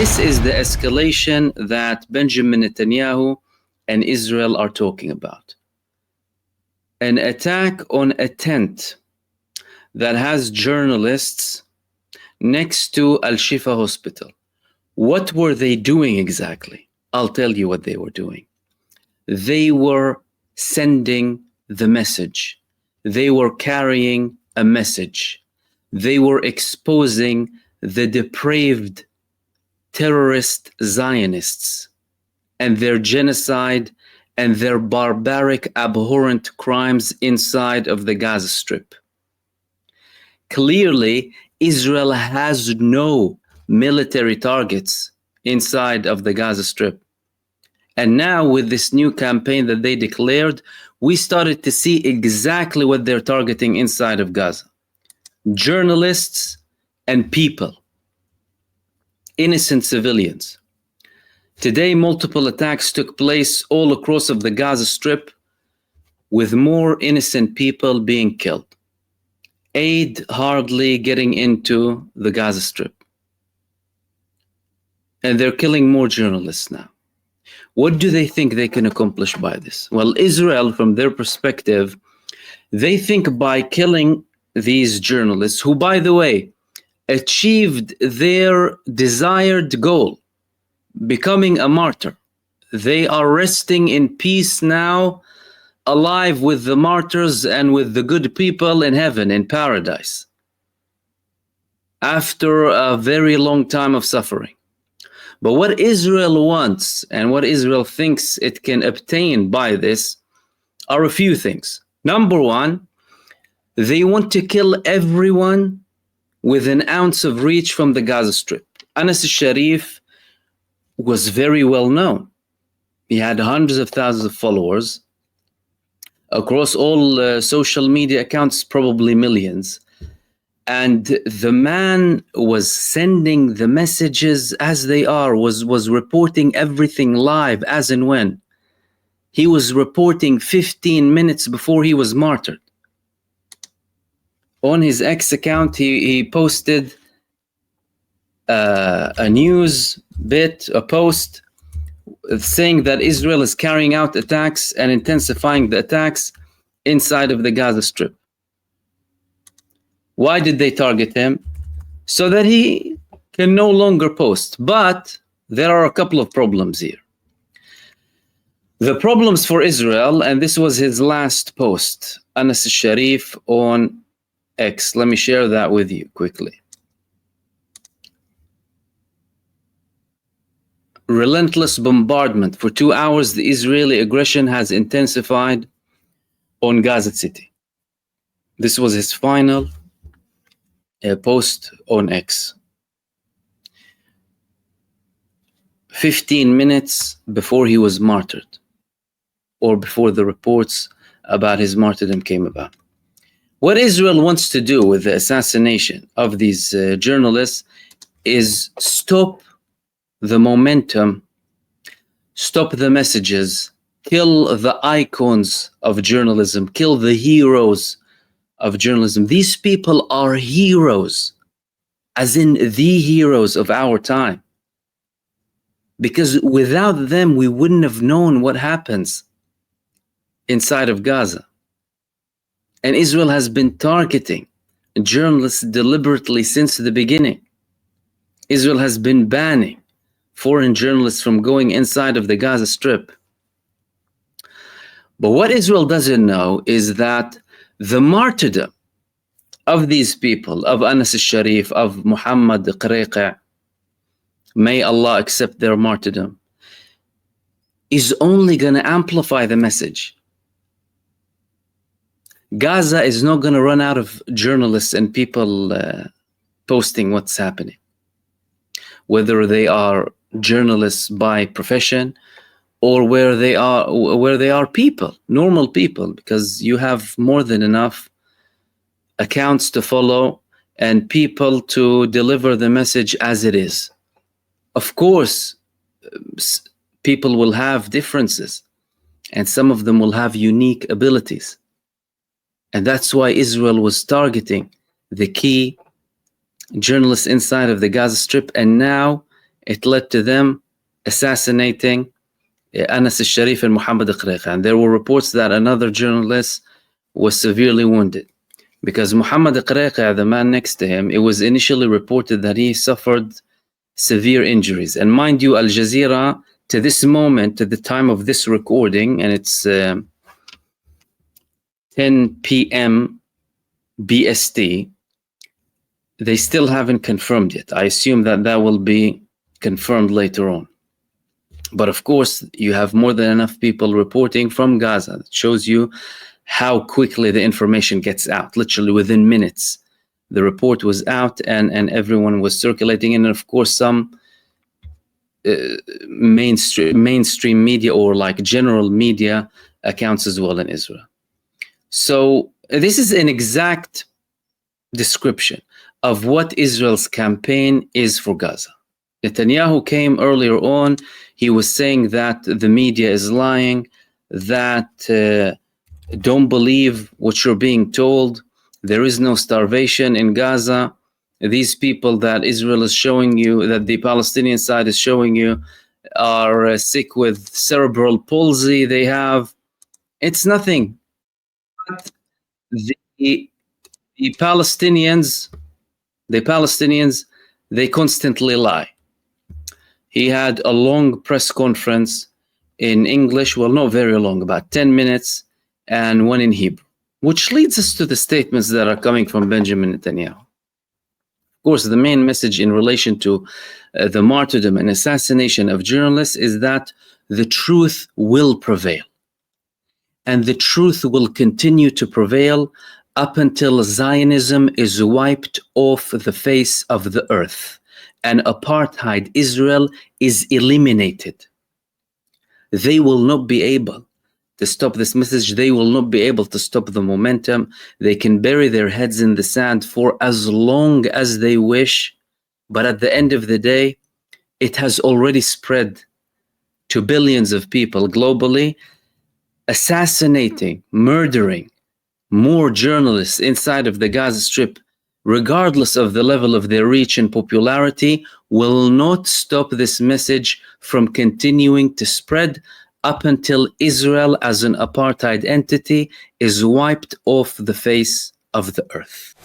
This is the escalation that Benjamin Netanyahu and Israel are talking about. An attack on a tent that has journalists next to Al-Shifa hospital. What were they doing exactly? I'll tell you what they were doing. They were sending the message. They were carrying a message. They were exposing the depraved terrorist Zionists and their genocide and their barbaric, abhorrent crimes inside of the Gaza Strip. Clearly, Israel has no military targets inside of the Gaza Strip. And now with this new campaign that they declared, we started to see exactly what they're targeting inside of Gaza. Journalists and people, innocent civilians. Today, multiple attacks took place all across of the Gaza Strip with more innocent people being killed. Aid hardly getting into the Gaza Strip. And they're killing more journalists now. What do they think they can accomplish by this? Well, Israel, from their perspective, they think by killing these journalists, who, by the way, achieved their desired goal, becoming a martyr. They are resting in peace now, alive with the martyrs and with the good people in heaven, in paradise, after a very long time of suffering. But what Israel wants and what Israel thinks it can obtain by this are a few things. Number one, they want to kill everyone with an ounce of reach from the Gaza Strip. Al-Sharif was very well known. He had hundreds of thousands of followers across all social media accounts, probably millions. And the man was sending the messages as they are, was reporting everything live as and when. He was reporting 15 minutes before he was martyred. On his X account, he posted a news bit, a post saying that Israel is carrying out attacks and intensifying the attacks inside of the Gaza Strip. Why did they target him? So that he can no longer post. But there are a couple of problems here. The problems for Israel, and this was his last post, Al-Sharif on X. Let me share that with you quickly. Relentless bombardment. For 2 hours, the Israeli aggression has intensified on Gaza City. This was his final post on X. 15 minutes before he was martyred, or before the reports about his martyrdom came about. What Israel wants to do with the assassination of these journalists is stop the momentum, stop the messages, kill the icons of journalism, kill the heroes of journalism. These people are heroes, as in the heroes of our time. Because without them, we wouldn't have known what happens inside of Gaza. And Israel has been targeting journalists deliberately since the beginning. Israel has been banning foreign journalists from going inside of the Gaza Strip. But what Israel doesn't know is that the martyrdom of these people, of Al-Sharif, of Muhammad Qariqa, may Allah accept their martyrdom, is only going to amplify the message. Gaza is not going to run out of journalists and people posting what's happening, whether they are journalists by profession or where they are people, normal people, because you have more than enough accounts to follow and people to deliver the message as it is. Of course, people will have differences, and some of them will have unique abilities. And that's why Israel was targeting the key journalists inside of the Gaza Strip, and now it led to them assassinating Anas Al-Sharif and Muhammad Al-Quraiqi. And there were reports that another journalist was severely wounded. Because Muhammad Al-Quraiqi, the man next to him, it was initially reported that he suffered severe injuries. And mind you, Al Jazeera, to this moment, to the time of this recording, and it's 10 p.m. BST, they still haven't confirmed yet. I assume that that will be confirmed later on. But of course, you have more than enough people reporting from Gaza. It shows you how quickly the information gets out. Literally within minutes, the report was out and everyone was circulating. And of course, some mainstream media or like general media accounts as well in Israel. So this is an exact description of what Israel's campaign is for Gaza. Netanyahu came earlier on. He was saying that the media is lying, that don't believe what you're being told. There is no starvation in Gaza. These people that Israel is showing you, that the Palestinian side is showing you, are sick with cerebral palsy. They have, it's nothing. But the Palestinians, they constantly lie. He had a long press conference in English, well, not very long, about 10 minutes, and one in Hebrew, which leads us to the statements that are coming from Benjamin Netanyahu. Of course, the main message in relation to the martyrdom and assassination of journalists is that the truth will prevail. And the truth will continue to prevail up until Zionism is wiped off the face of the earth and apartheid Israel is eliminated. They will not be able to stop this message. They will not be able to stop the momentum. They can bury their heads in the sand for as long as they wish. But at the end of the day, it has already spread to billions of people globally, assassinating, murdering more journalists inside of the Gaza Strip, regardless of the level of their reach and popularity, will not stop this message from continuing to spread up until Israel as an apartheid entity is wiped off the face of the earth.